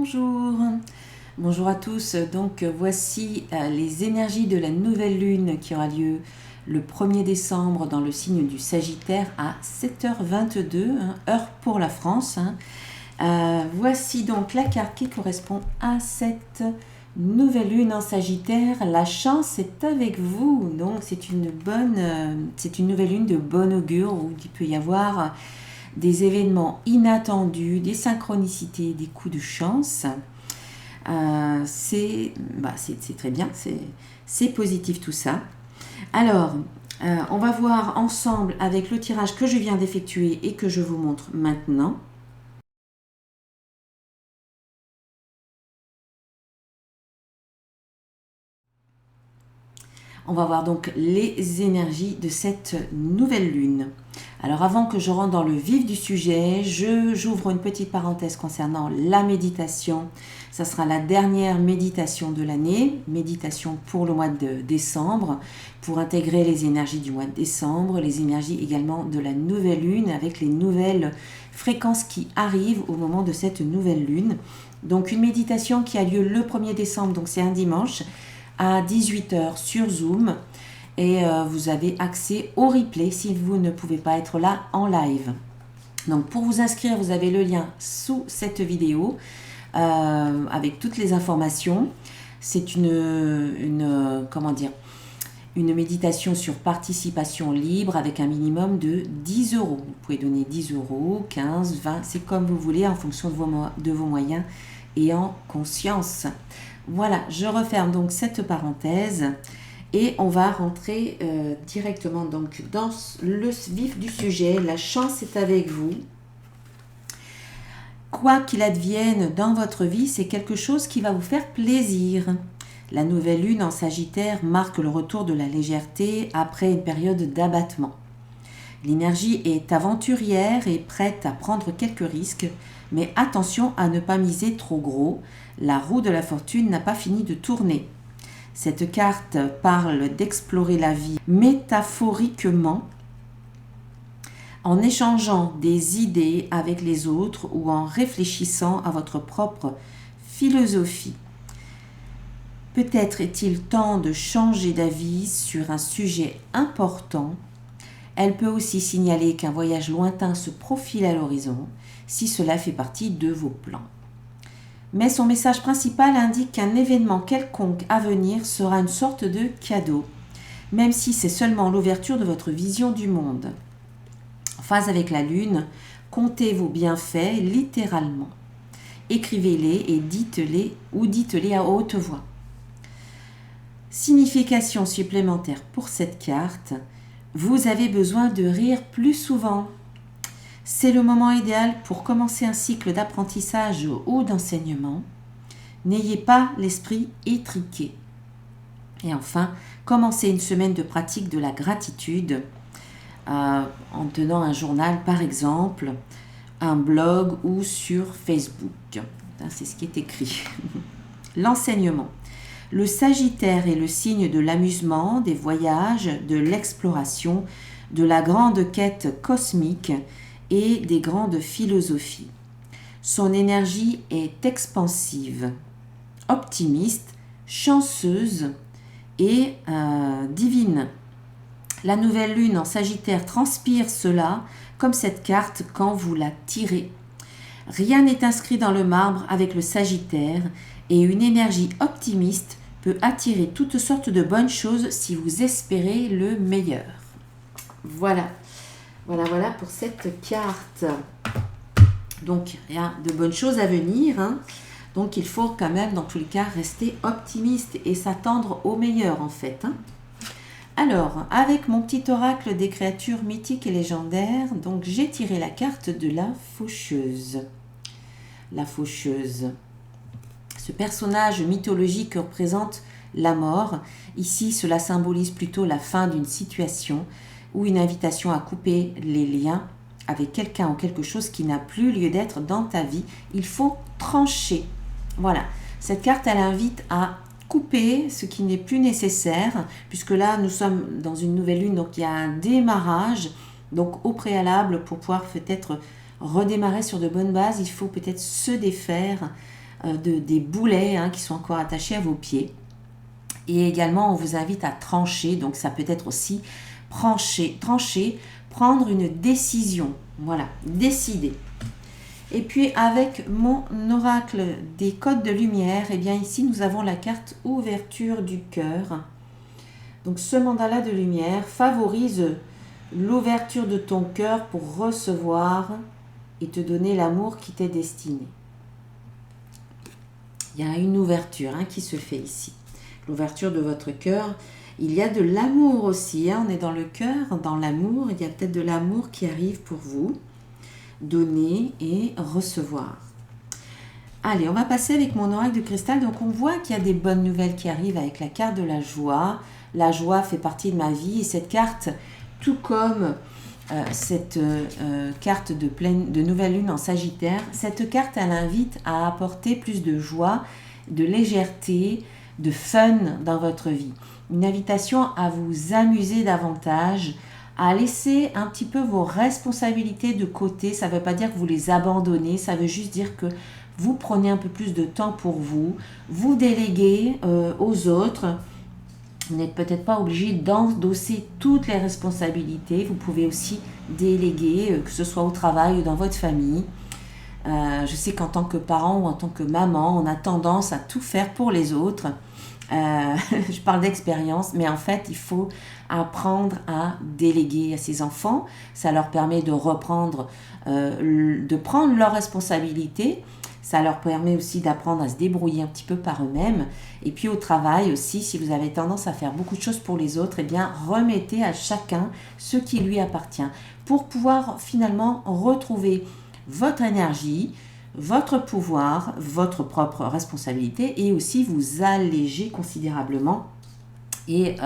bonjour. Bonjour à tous. Donc voici les énergies de la nouvelle lune qui aura lieu le 1er décembre dans le signe du Sagittaire à 7h22, heure pour la France. Voici donc la carte qui correspond à cette nouvelle lune en Sagittaire. La chance est avec vous. Donc c'est une nouvelle lune de bon augure où il peut y avoir des événements inattendus, des synchronicités, des coups de chance. C'est très bien, c'est positif tout ça. Alors, on va voir ensemble avec le tirage que je viens d'effectuer et que je vous montre maintenant. On va voir donc les énergies de cette nouvelle lune. Alors avant que je rentre dans le vif du sujet, j'ouvre une petite parenthèse concernant la méditation. Ça sera la dernière méditation de l'année, méditation pour le mois de décembre, pour intégrer les énergies du mois de décembre, les énergies également de la nouvelle lune avec les nouvelles fréquences qui arrivent au moment de cette nouvelle lune. Donc une méditation qui a lieu le 1er décembre, donc c'est un dimanche, à 18h sur Zoom et vous avez accès au replay si vous ne pouvez pas être là en live. Donc pour vous inscrire, vous avez le lien sous cette vidéo avec toutes les informations. C'est une méditation sur participation libre avec un minimum de 10 euros. Vous pouvez donner 10 euros, 15, 20, c'est comme vous voulez en fonction de vos moyens et en conscience. Voilà, je referme donc cette parenthèse et on va rentrer directement donc dans le vif du sujet. La chance est avec vous. Quoi qu'il advienne dans votre vie, c'est quelque chose qui va vous faire plaisir. La nouvelle lune en Sagittaire marque le retour de la légèreté après une période d'abattement. L'énergie est aventurière et prête à prendre quelques risques, mais attention à ne pas miser trop gros. La roue de la fortune n'a pas fini de tourner. Cette carte parle d'explorer la vie métaphoriquement en échangeant des idées avec les autres ou en réfléchissant à votre propre philosophie. Peut-être est-il temps de changer d'avis sur un sujet important. Elle peut aussi signaler qu'un voyage lointain se profile à l'horizon si cela fait partie de vos plans. Mais son message principal indique qu'un événement quelconque à venir sera une sorte de cadeau, même si c'est seulement l'ouverture de votre vision du monde. En phase avec la lune, comptez vos bienfaits littéralement. Écrivez-les et dites-les à haute voix. Signification supplémentaire pour cette carte, vous avez besoin de rire plus souvent. C'est le moment idéal pour commencer un cycle d'apprentissage ou d'enseignement. N'ayez pas l'esprit étriqué. Et enfin, commencez une semaine de pratique de la gratitude en tenant un journal par exemple, un blog ou sur Facebook. C'est ce qui est écrit. L'enseignement. Le Sagittaire est le signe de l'amusement, des voyages, de l'exploration, de la grande quête cosmique et des grandes philosophies. Son énergie est expansive, optimiste, chanceuse et divine. La nouvelle lune en Sagittaire transpire cela comme cette carte quand vous la tirez. Rien n'est inscrit dans le marbre avec le Sagittaire et une énergie optimiste peut attirer toutes sortes de bonnes choses si vous espérez le meilleur. Voilà pour cette carte. Donc, il y a de bonnes choses à venir. Donc, il faut quand même, dans tous les cas, rester optimiste et s'attendre au meilleur, en fait. Alors, avec mon petit oracle des créatures mythiques et légendaires, donc j'ai tiré la carte de la faucheuse. La faucheuse. Ce personnage mythologique représente la mort. Ici, cela symbolise plutôt la fin d'une situation ou une invitation à couper les liens avec quelqu'un ou quelque chose qui n'a plus lieu d'être dans ta vie. Il faut trancher. Voilà. Cette carte, elle invite à couper ce qui n'est plus nécessaire, puisque là, nous sommes dans une nouvelle lune, donc il y a un démarrage. Donc, au préalable, pour pouvoir peut-être redémarrer sur de bonnes bases, il faut peut-être se défaire des boulets qui sont encore attachés à vos pieds. Et également, on vous invite à trancher, donc ça peut être aussi trancher, prendre une décision. Voilà, décider. Et puis avec mon oracle des codes de lumière, et bien ici nous avons la carte ouverture du cœur. Donc ce mandala de lumière favorise l'ouverture de ton cœur pour recevoir et te donner l'amour qui t'est destiné. Il y a une ouverture qui se fait ici. L'ouverture de votre cœur. Il y a de l'amour aussi. On est dans le cœur, dans l'amour. Il y a peut-être de l'amour qui arrive pour vous. Donner et recevoir. Allez, on va passer avec mon oracle de cristal. Donc on voit qu'il y a des bonnes nouvelles qui arrivent avec la carte de la joie. La joie fait partie de ma vie. Et cette carte, tout comme cette carte de nouvelle lune en Sagittaire, cette carte, elle invite à apporter plus de joie, de légèreté, de fun dans votre vie. Une invitation à vous amuser davantage, à laisser un petit peu vos responsabilités de côté. Ça ne veut pas dire que vous les abandonnez, ça veut juste dire que vous prenez un peu plus de temps pour vous, vous déléguez aux autres. Vous n'êtes peut-être pas obligé d'endosser toutes les responsabilités. Vous pouvez aussi déléguer, que ce soit au travail ou dans votre famille. Je sais qu'en tant que parent ou en tant que maman, on a tendance à tout faire pour les autres. Je parle d'expérience, mais en fait, il faut apprendre à déléguer à ses enfants. Ça leur permet de prendre leurs responsabilités. Ça leur permet aussi d'apprendre à se débrouiller un petit peu par eux-mêmes. Et puis au travail aussi, si vous avez tendance à faire beaucoup de choses pour les autres, eh bien remettez à chacun ce qui lui appartient pour pouvoir finalement retrouver votre énergie, votre pouvoir, votre propre responsabilité et aussi vous alléger considérablement et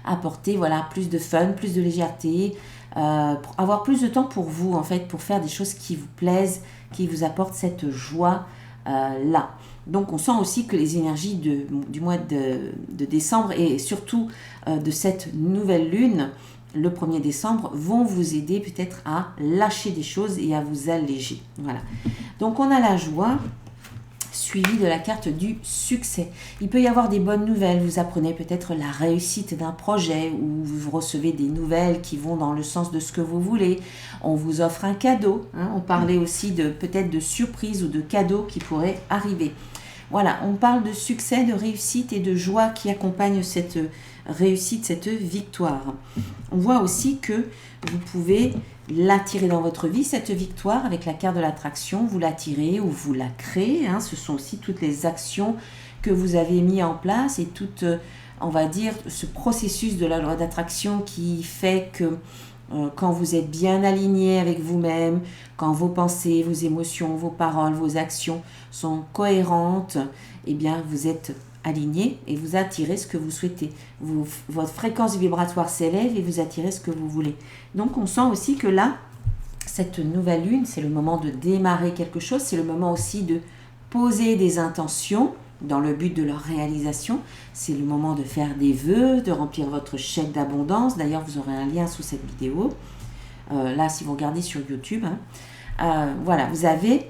apporter plus de fun, plus de légèreté, avoir plus de temps pour vous en fait, pour faire des choses qui vous plaisent, qui vous apportent cette joie là. Donc on sent aussi que les énergies du mois de décembre et surtout de cette nouvelle lune, le 1er décembre, vont vous aider peut-être à lâcher des choses et à vous alléger. Voilà. Donc on a la joie suivie de la carte du succès. Il peut y avoir des bonnes nouvelles. Vous apprenez peut-être la réussite d'un projet ou vous recevez des nouvelles qui vont dans le sens de ce que vous voulez. On vous offre un cadeau. On parlait aussi peut-être de surprises ou de cadeaux qui pourraient arriver. Voilà, on parle de succès, de réussite et de joie qui accompagnent cette réussite, cette victoire. On voit aussi que vous pouvez l'attirer dans votre vie, cette victoire, avec la carte de l'attraction. Vous l'attirez ou vous la créez. Ce sont aussi toutes les actions que vous avez mis en place et tout, on va dire, ce processus de la loi d'attraction qui fait que quand vous êtes bien aligné avec vous-même, quand vos pensées, vos émotions, vos paroles, vos actions sont cohérentes, eh bien vous êtes aligné et vous attirez ce que vous souhaitez. Votre fréquence vibratoire s'élève et vous attirez ce que vous voulez. Donc on sent aussi que là, cette nouvelle lune, c'est le moment de démarrer quelque chose, c'est le moment aussi de poser des intentions dans le but de leur réalisation. C'est le moment de faire des vœux, de remplir votre chèque d'abondance. D'ailleurs, vous aurez un lien sous cette vidéo. Là, si vous regardez sur YouTube. Voilà, vous avez,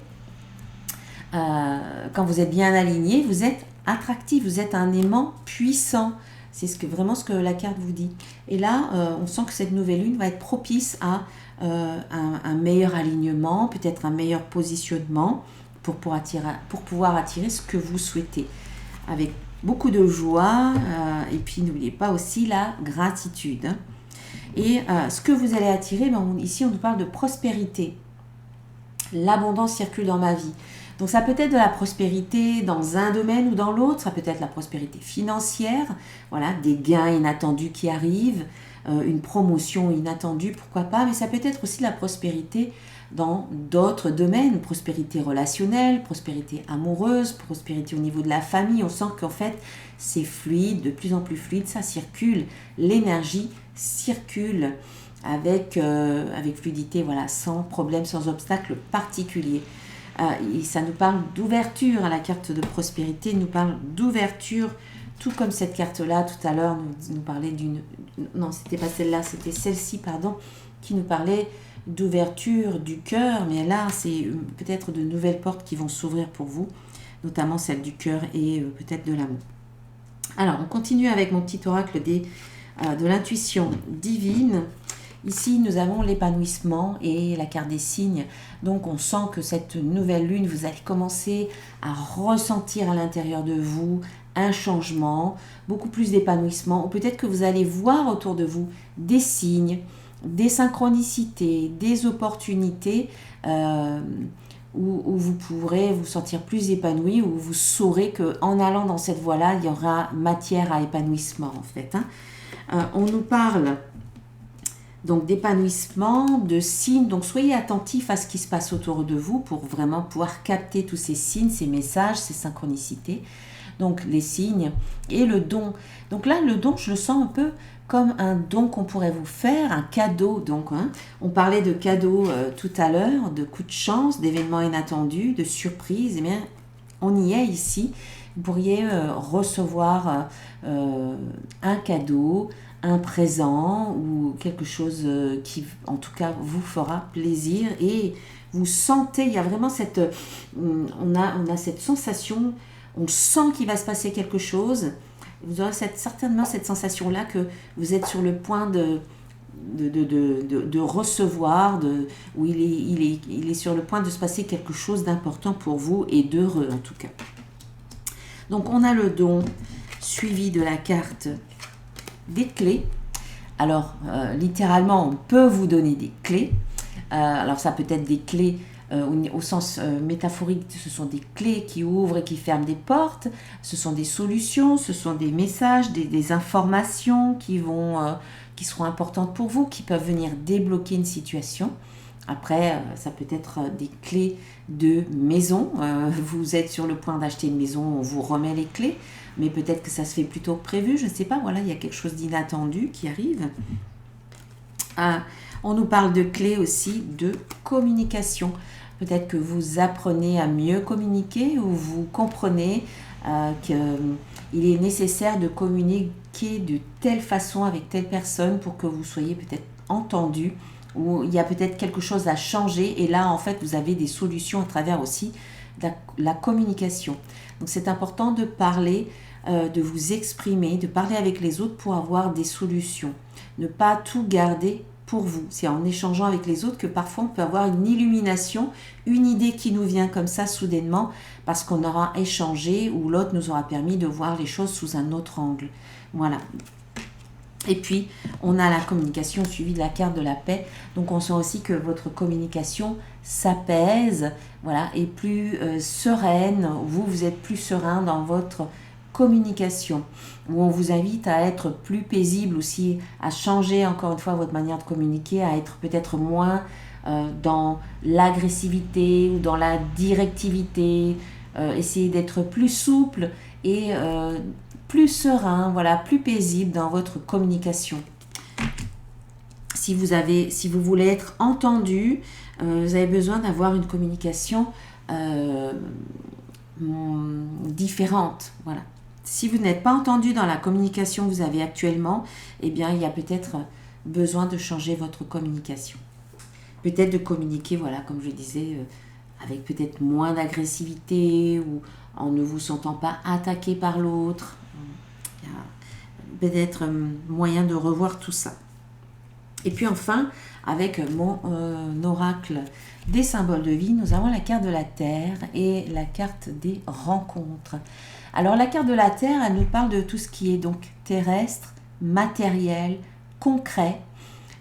quand vous êtes bien aligné, vous êtes attractif, vous êtes un aimant puissant. C'est vraiment ce que la carte vous dit. Et là, on sent que cette nouvelle lune va être propice à un meilleur alignement, peut-être un meilleur positionnement pour pouvoir attirer ce que vous souhaitez. Avec beaucoup de joie et puis n'oubliez pas aussi la gratitude. Et ce que vous allez attirer, ici on nous parle de prospérité. L'abondance circule dans ma vie. Donc ça peut être de la prospérité dans un domaine ou dans l'autre, ça peut être la prospérité financière, voilà, des gains inattendus qui arrivent, une promotion inattendue, pourquoi pas, mais ça peut être aussi la prospérité dans d'autres domaines, prospérité relationnelle, prospérité amoureuse, prospérité au niveau de la famille. On sent qu'en fait c'est fluide, de plus en plus fluide, ça circule, l'énergie circule avec fluidité, voilà, sans problème, sans obstacle particulier. Et ça nous parle d'ouverture, la carte de prospérité nous parle d'ouverture, tout comme cette carte-là tout à l'heure nous parlait non, c'était pas celle-là, c'était celle-ci, pardon, qui nous parlait d'ouverture du cœur, mais là c'est peut-être de nouvelles portes qui vont s'ouvrir pour vous. notamment celle du cœur et peut-être de l'amour. Alors, on continue avec mon petit oracle de l'intuition divine. Ici, nous avons l'épanouissement et la carte des signes. Donc, on sent que cette nouvelle lune, vous allez commencer à ressentir à l'intérieur de vous un changement, beaucoup plus d'épanouissement. Ou peut-être que vous allez voir autour de vous des signes, des synchronicités, des opportunités où vous pourrez vous sentir plus épanoui, où vous saurez qu'en allant dans cette voie-là, il y aura matière à épanouissement en fait. On nous parle donc d'épanouissement, de signes, donc soyez attentifs à ce qui se passe autour de vous pour vraiment pouvoir capter tous ces signes, ces messages, ces synchronicités. Donc les signes et le don. Donc là, le don, je le sens un peu comme un don qu'on pourrait vous faire, un cadeau. Donc, on parlait de cadeaux tout à l'heure, de coups de chance, d'événements inattendus, de surprises. Eh bien, on y est ici. Vous pourriez recevoir un cadeau, un présent ou quelque chose qui, en tout cas, vous fera plaisir. Et vous sentez, il y a vraiment cette... on a cette sensation, on sent qu'il va se passer quelque chose. Vous aurez certainement cette sensation-là que vous êtes sur le point de recevoir, où il est sur le point de se passer quelque chose d'important pour vous et d'heureux en tout cas. Donc on a le don suivi de la carte des clés. Alors littéralement on peut vous donner des clés. Alors ça peut être des clés au sens métaphorique, ce sont des clés qui ouvrent et qui ferment des portes, ce sont des solutions, ce sont des messages, des informations qui seront importantes pour vous, qui peuvent venir débloquer une situation. Après, ça peut être des clés de maison. Vous êtes sur le point d'acheter une maison, on vous remet les clés, mais peut-être que ça se fait plutôt que prévu, je ne sais pas, voilà, il y a quelque chose d'inattendu qui arrive. On nous parle de clés aussi de communication. Peut-être que vous apprenez à mieux communiquer ou vous comprenez qu'il est nécessaire de communiquer de telle façon avec telle personne pour que vous soyez peut-être entendu, ou il y a peut-être quelque chose à changer et là en fait vous avez des solutions à travers aussi la communication. Donc c'est important de parler, de vous exprimer, de parler avec les autres pour avoir des solutions. Ne pas tout garder pour vous. C'est en échangeant avec les autres que parfois on peut avoir une illumination, une idée qui nous vient comme ça soudainement parce qu'on aura échangé ou l'autre nous aura permis de voir les choses sous un autre angle. Voilà. Et puis, on a la communication suivie de la carte de la paix. Donc, on sent aussi que votre communication s'apaise, voilà, et plus sereine. Vous êtes plus serein dans votre communication, où on vous invite à être plus paisible aussi, à changer encore une fois votre manière de communiquer, à être peut-être moins dans l'agressivité ou dans la directivité, essayer d'être plus souple et plus serein, voilà, plus paisible dans votre communication. Si vous voulez être entendu, vous avez besoin d'avoir une communication différente, voilà. Si vous n'êtes pas entendu dans la communication que vous avez actuellement, eh bien, il y a peut-être besoin de changer votre communication. Peut-être de communiquer, voilà, comme je disais, avec peut-être moins d'agressivité ou en ne vous sentant pas attaqué par l'autre. Il y a peut-être moyen de revoir tout ça. Et puis enfin, avec mon oracle des symboles de vie, nous avons la carte de la Terre et la carte des rencontres. Alors la carte de la Terre, elle nous parle de tout ce qui est donc terrestre, matériel, concret,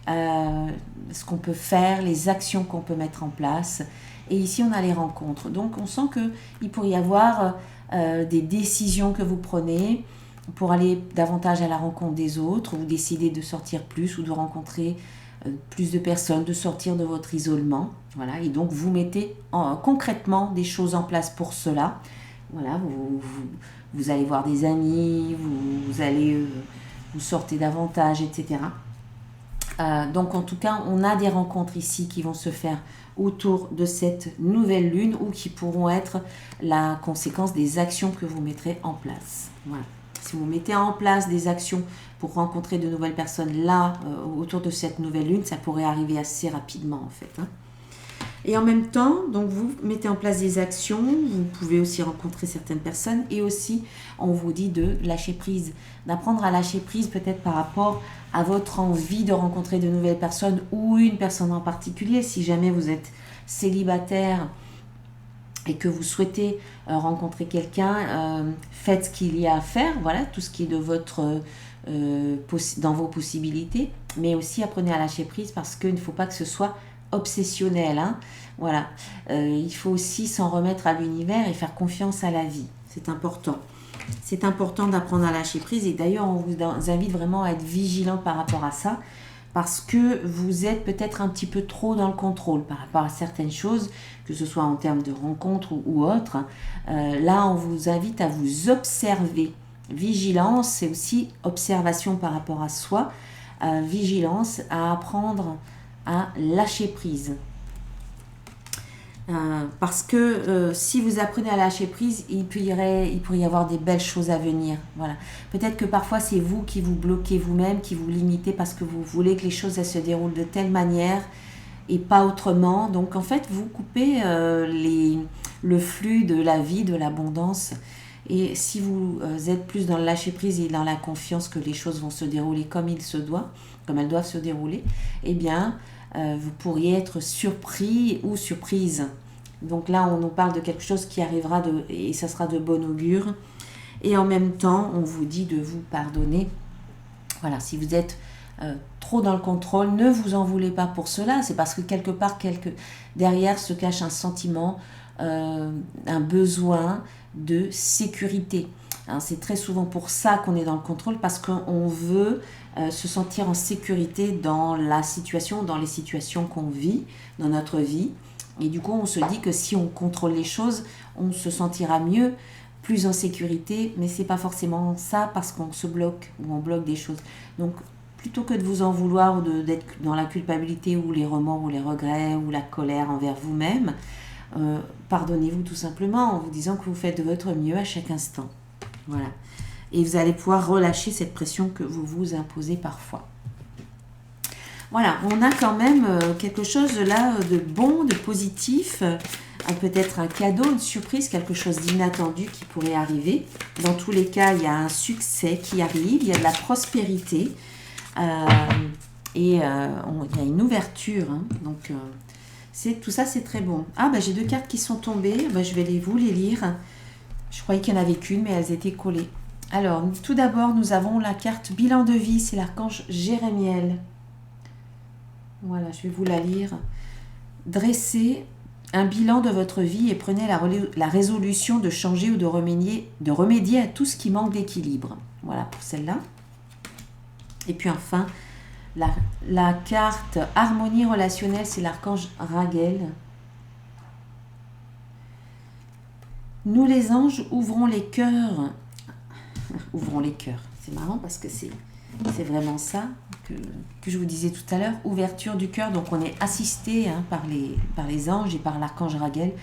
ce qu'on peut faire, les actions qu'on peut mettre en place. Et ici, on a les rencontres. Donc, on sent qu'il pourrait y avoir des décisions que vous prenez pour aller davantage à la rencontre des autres, ou décider de sortir plus ou de rencontrer plus de personnes, de sortir de votre isolement. Voilà. Et donc, vous mettez concrètement des choses en place pour cela. Voilà, vous allez voir des amis, vous allez vous sortez davantage, etc. Donc en tout cas, on a des rencontres ici qui vont se faire autour de cette nouvelle lune ou qui pourront être la conséquence des actions que vous mettrez en place. Voilà. Si vous mettez en place des actions pour rencontrer de nouvelles personnes là, autour de cette nouvelle lune, ça pourrait arriver assez rapidement en fait. Et en même temps, donc vous mettez en place des actions, vous pouvez aussi rencontrer certaines personnes et aussi on vous dit de lâcher prise, d'apprendre à lâcher prise peut-être par rapport à votre envie de rencontrer de nouvelles personnes ou une personne en particulier. Si jamais vous êtes célibataire et que vous souhaitez rencontrer quelqu'un, faites ce qu'il y a à faire, voilà, tout ce qui est de votre, dans vos possibilités, mais aussi apprenez à lâcher prise parce qu'il ne faut pas que ce soit obsessionnel, hein. Voilà. Il faut aussi s'en remettre à l'univers et faire confiance à la vie, c'est important. C'est important d'apprendre à lâcher prise et d'ailleurs on vous invite vraiment à être vigilant par rapport à ça parce que vous êtes peut-être un petit peu trop dans le contrôle par rapport à certaines choses, que ce soit en termes de rencontres ou autres. Là, on vous invite à vous observer. Vigilance, c'est aussi observation par rapport à soi. Vigilance, à apprendre à lâcher prise. Parce que si vous apprenez à lâcher prise, il pourrait y avoir des belles choses à venir. Voilà. Peut-être que parfois c'est vous qui vous bloquez vous-même, qui vous limitez parce que vous voulez que les choses elles se déroulent de telle manière et pas autrement. Donc en fait, vous coupez le flux de la vie, de l'abondance. Et si vous êtes plus dans le lâcher prise et dans la confiance que les choses vont se dérouler comme elles doivent se dérouler, eh bien, vous pourriez être surpris ou surprise. Donc là, on nous parle de quelque chose qui arrivera et ça sera de bon augure. Et en même temps, on vous dit de vous pardonner. Voilà, si vous êtes trop dans le contrôle, ne vous en voulez pas pour cela. C'est parce que quelque part, derrière se cache un sentiment, un besoin de sécurité. Hein, c'est très souvent pour ça qu'on est dans le contrôle, parce qu'on veut se sentir en sécurité dans la situation, dans les situations qu'on vit, dans notre vie. Et du coup, on se dit que si on contrôle les choses, on se sentira mieux, plus en sécurité, mais c'est pas forcément ça parce qu'on se bloque ou on bloque des choses. Donc, plutôt que de vous en vouloir ou d'être dans la culpabilité ou les remords ou les regrets ou la colère envers vous-même, pardonnez-vous tout simplement en vous disant que vous faites de votre mieux à chaque instant. Voilà. Et vous allez pouvoir relâcher cette pression que vous vous imposez parfois. Voilà, on a quand même quelque chose là de bon, de positif, peut-être un cadeau, une surprise, quelque chose d'inattendu qui pourrait arriver. Dans tous les cas, il y a un succès qui arrive, il y a de la prospérité et il y a une ouverture. Hein, donc, tout ça, c'est très bon. Ah, j'ai 2 cartes qui sont tombées, je vais vous les lire. Je croyais qu'il n'y en avait qu'une, mais elles étaient collées. Alors, tout d'abord, nous avons la carte bilan de vie, c'est l'archange Jérémiel. Voilà, je vais vous la lire. Dressez un bilan de votre vie et prenez la résolution de changer ou de remédier à tout ce qui manque d'équilibre. Voilà pour celle-là. Et puis enfin, la carte harmonie relationnelle, c'est l'archange Raguel. Nous les anges ouvrons les cœurs. Ouvrons les cœurs. C'est marrant parce que c'est vraiment ça que je vous disais tout à l'heure. Ouverture du cœur. Donc on est assisté par les anges et par l'archange Raguel.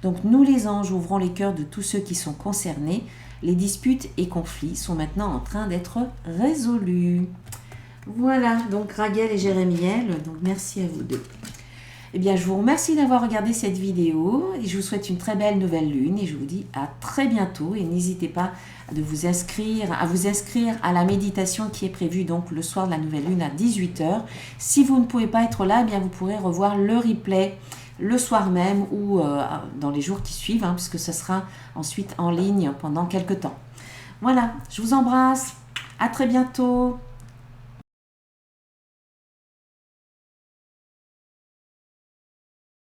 Donc nous les anges ouvrons les cœurs de tous ceux qui sont concernés. Les disputes et conflits sont maintenant en train d'être résolus. Voilà, donc Raguel et Jérémiel. Donc merci à vous deux. Eh bien, je vous remercie d'avoir regardé cette vidéo et je vous souhaite une très belle nouvelle lune et je vous dis à très bientôt et n'hésitez pas à vous inscrire à la méditation qui est prévue donc le soir de la nouvelle lune à 18h. Si vous ne pouvez pas être là, eh bien vous pourrez revoir le replay le soir même ou dans les jours qui suivent, puisque ce sera ensuite en ligne pendant quelques temps. Voilà, je vous embrasse, à très bientôt.